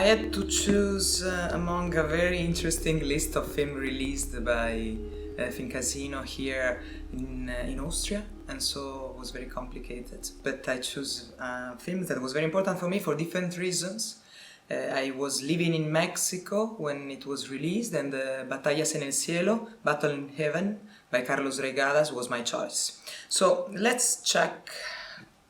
I had to choose among a very interesting list of films released by Filmcasino here in Austria, and so it was very complicated. But I chose a film that was very important for me for different reasons. I was living in Mexico when it was released, and Batalla en el cielo, Battle in Heaven by Carlos Regadas was my choice. So let's check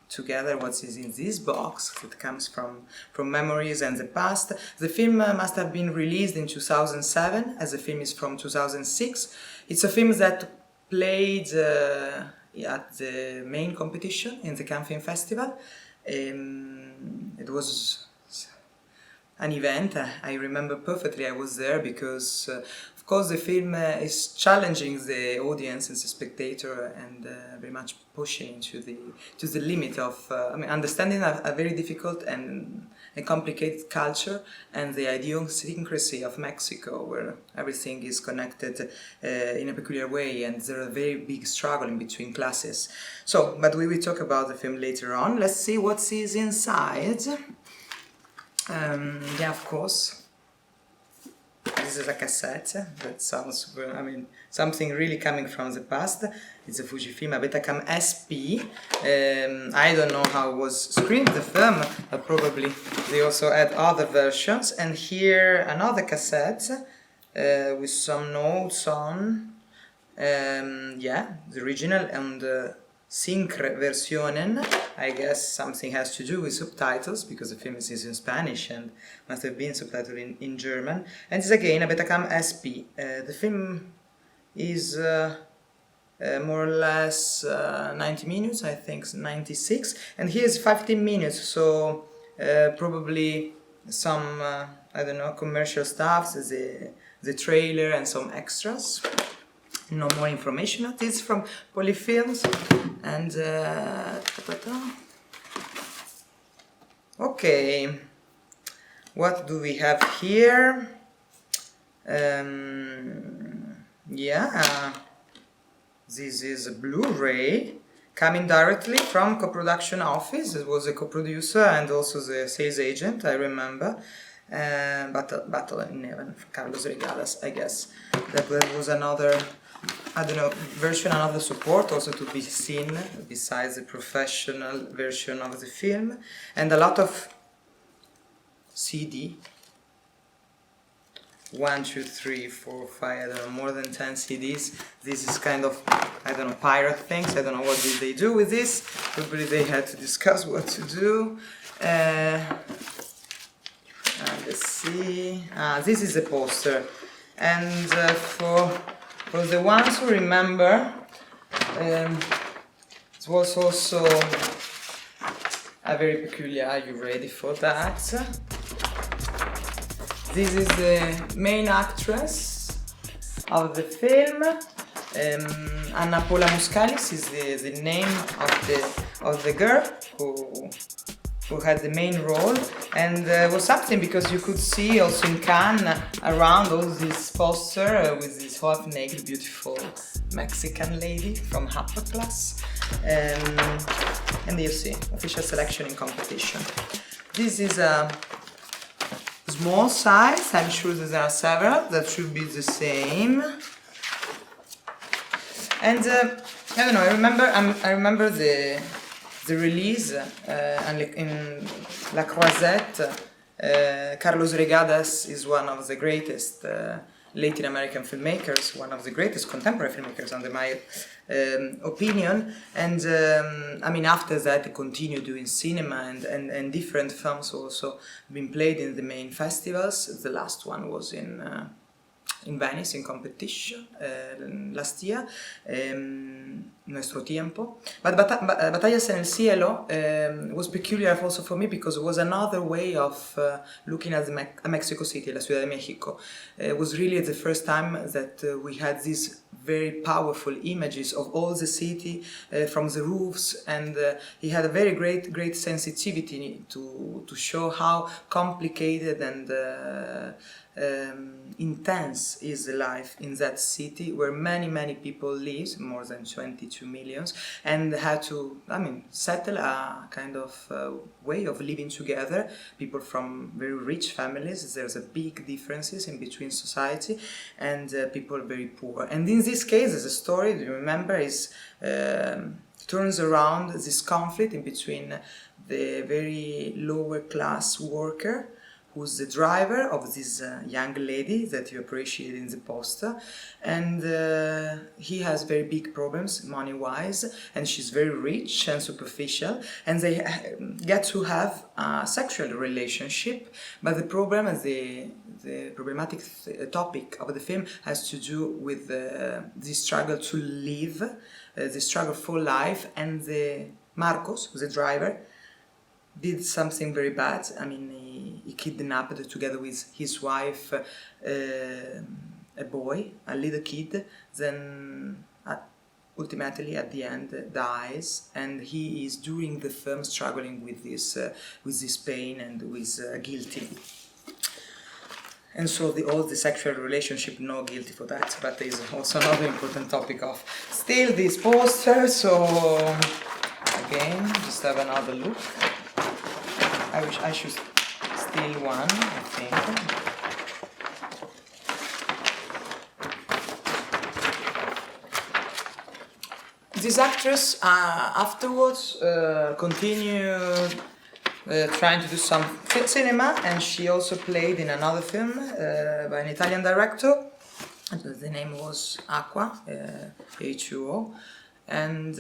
together what is in this box that comes from memories and the past. The film must have been released in 2007, as the film is from 2006. It's a film that played at the main competition in the Cannes Film Festival. It was an event. I remember perfectly. I was there because of course the film is challenging the audience and the spectator, and very much pushing to the limit of understanding a very difficult and a complicated culture and the idiosyncrasy of Mexico, where everything is connected in a peculiar way, and there's a very big struggle in between classes. So, but we will talk about the film later on. Let's see what is inside. Yeah, of course. This is a cassette. That sounds, something really coming from the past. It's a Fujifilm, a Betacam SP. I don't know how it was screened, the film, but probably they also had other versions. And here another cassette with some notes on. The original and Syncversionen. I guess something has to do with subtitles, because the film is in Spanish and must have been subtitled in German. And it's again a Betacam SP. The film is more or less 90 minutes, I think 96. And here's 15 minutes, so probably some, commercial stuff, the trailer and some extras. No more information on this from Polyfilms. And okay, what do we have here? This is a Blu-ray coming directly from co-production office. It was a co-producer and also the sales agent, I remember. Battle in Heaven, Carlos Regadas, I guess. That was another, version, another support also to be seen besides the professional version of the film, and a lot of CD. 1, 2, 3, 4, 5, more than 10 CDs. This is kind of, pirate things. I don't know what did they do with this. Probably they had to discuss what to do. Let's see. This is a poster, and for the ones who remember, it was also a very peculiar. Are you ready for that? This is the main actress of the film. Anna Paula Muscalis is the name of the girl who had the main role, and was something because you could see also in Cannes around all this poster with this half-naked beautiful Mexican lady from upper class, and you see official selection in competition. This is a small size. I'm sure there are several that should be the same. And I remember the release in La Croisette. Carlos Regadas is one of the greatest Latin American filmmakers, one of the greatest contemporary filmmakers under my opinion, and after that he continued doing cinema and different films also been played in the main festivals. The last one was in Venice in competition last year, Nuestro Tiempo. But Batalla en el cielo was peculiar also for me because it was another way of looking at Mexico City, La Ciudad de Mexico. It was really the first time that we had these very powerful images of all the city from the roofs, and he had a very great sensitivity to show how complicated and intense is the life in that city where many people live, more than 22 millions, and had to, settle a kind of way of living together. People from very rich families, there's a big differences in between society, and people very poor. And in this case, the story, do you remember, is turns around this conflict in between the very lower class worker, who's the driver of this young lady that you appreciate in the poster, and he has very big problems money-wise, and she's very rich and superficial, and they get to have a sexual relationship, but the problem, the problematic topic of the film has to do with the struggle to live, the struggle for life, and the Marcos, the driver, did something very bad. He kidnapped, together with his wife, a boy, a little kid, then ultimately at the end dies, and he is during the film struggling with this pain and with guilty. And so all the sexual relationship, no guilty for that, but is also another important topic of still this poster. So again, just have another look. I wish I should steal one, I think. This actress afterwards continued trying to do some cinema, and she also played in another film by an Italian director. The name was Aqua, H2O. And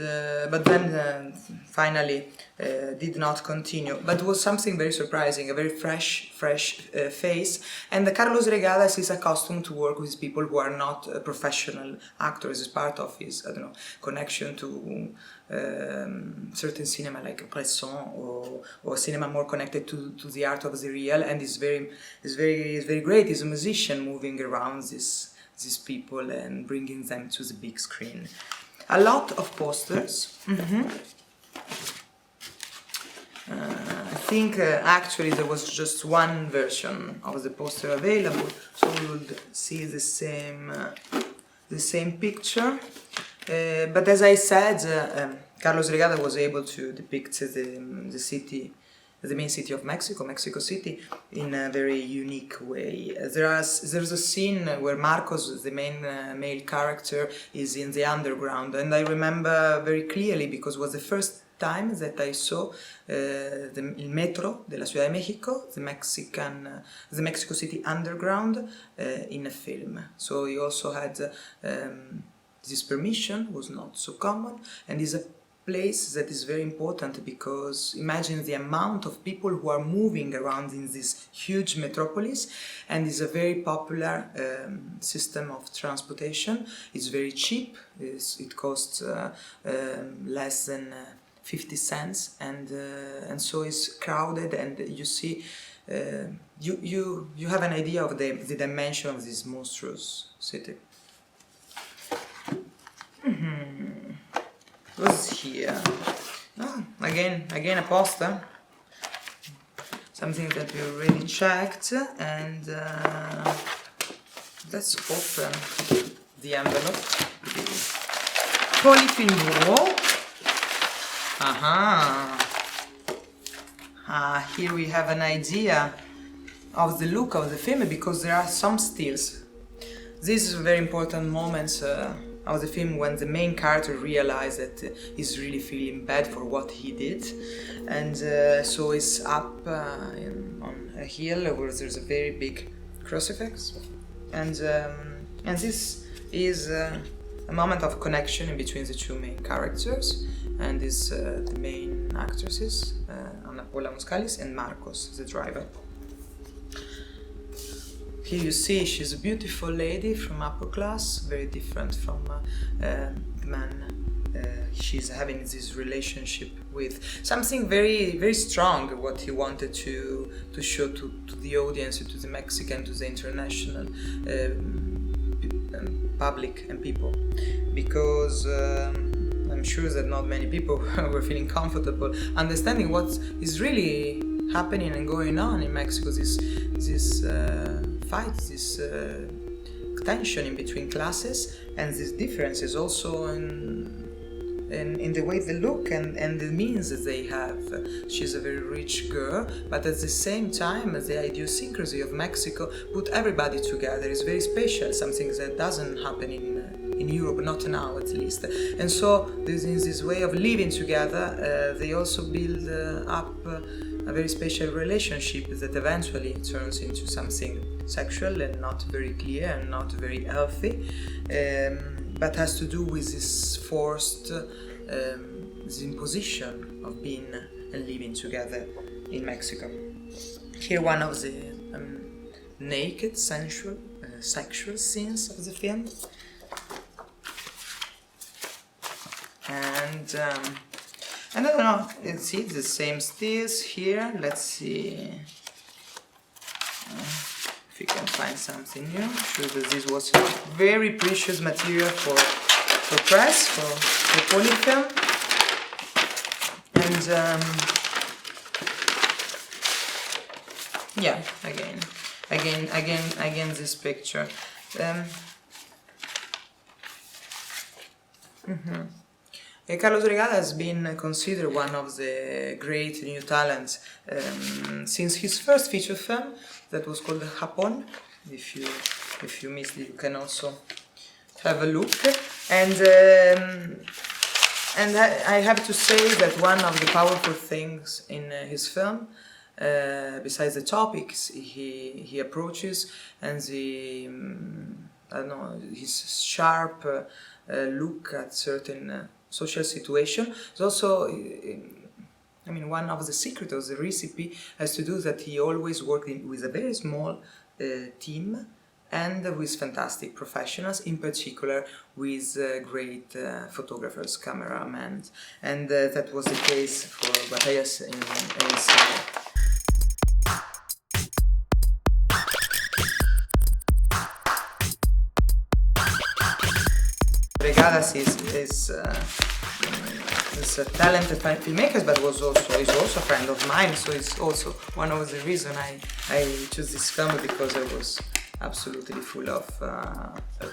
but then finally did not continue, but it was something very surprising, a very fresh face. And Carlos Regadas is accustomed to work with people who are not professional actors, as part of his connection to certain cinema like Bresson or cinema more connected to the art of the real, and is very great. He's a musician moving around these people and bringing them to the big screen. A lot of posters. I think actually there was just one version of the poster available, so we would see the same picture. But as I said, Carlos Regada was able to depict the city, the main city of Mexico City, in a very unique way. There's a scene where Marcos, the main male character, is in the underground, and I remember very clearly because it was the first time that I saw il metro della Ciudad de México, the Mexico City underground, in a film. So he also had this permission, was not so common, and is a place that is very important because imagine the amount of people who are moving around in this huge metropolis, and is a very popular system of transportation. It's very cheap. It costs less than 50 cents, and so it's crowded, and you see you have an idea of the dimension of this monstrous city. What's here? Again a poster. Something that we already checked, and let's open the envelope. Polyfilm wall. Here we have an idea of the look of the film, because there are some stills. These are very important moments of the film when the main character realized that he's really feeling bad for what he did, and so he's up on a hill where there's a very big crucifix, and this is a moment of connection in between the two main characters, and is the main actresses, Ana Paula Muscalis and Marcos, the driver. Here you see she's a beautiful lady from upper class, very different from the man she's having this relationship with. Something very strong, what he wanted to show to the audience, to the Mexican, to the international public and people, because I'm sure that not many people were feeling comfortable understanding what is really happening and going on in Mexico. This fight, this tension in between classes, and this difference is also in the way they look and the means that they have. She's a very rich girl, but at the same time, the idiosyncrasy of Mexico put everybody together. It's very special, something that doesn't happen in Europe, not now at least. And so, in this way of living together, they also build up a very special relationship that eventually turns into something sexual and not very clear and not very healthy, but has to do with this forced this imposition of being and living together in Mexico. Here one of the naked, sensual, sexual scenes of the film. And I don't know, see the same stills here. Let's see if we can find something new. I'm sure that this was very precious material for press, for polyfilm. And yeah, again this picture. Carlos Regada has been considered one of the great new talents since his first feature film that was called Japón. If you missed it, you can also have a look. And I have to say that one of the powerful things in his film, besides the topics he approaches and the his sharp look at certain social situation, is also one of the secrets of the recipe has to do that he always worked with a very small team and with fantastic professionals, in particular with great photographers, cameramen, and that was the case for Batalla in Regadas is a talented filmmaker, but is also a friend of mine. So it's also one of the reasons I chose this film, because I was absolutely full of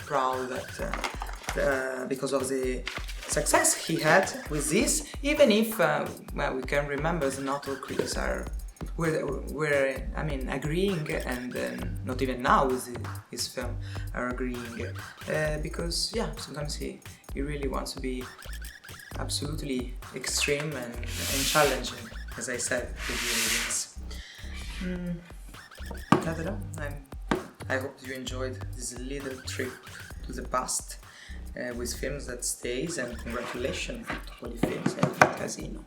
proud that because of the success he had with this. Even if we can remember that not all critics were agreeing, and not even now with his film are agreeing, because sometimes he really wants to be absolutely extreme and challenging, as I said with the audience. I don't know. I hope you enjoyed this little trip to the past with films that stays, and congratulations to all the films and Filmcasino.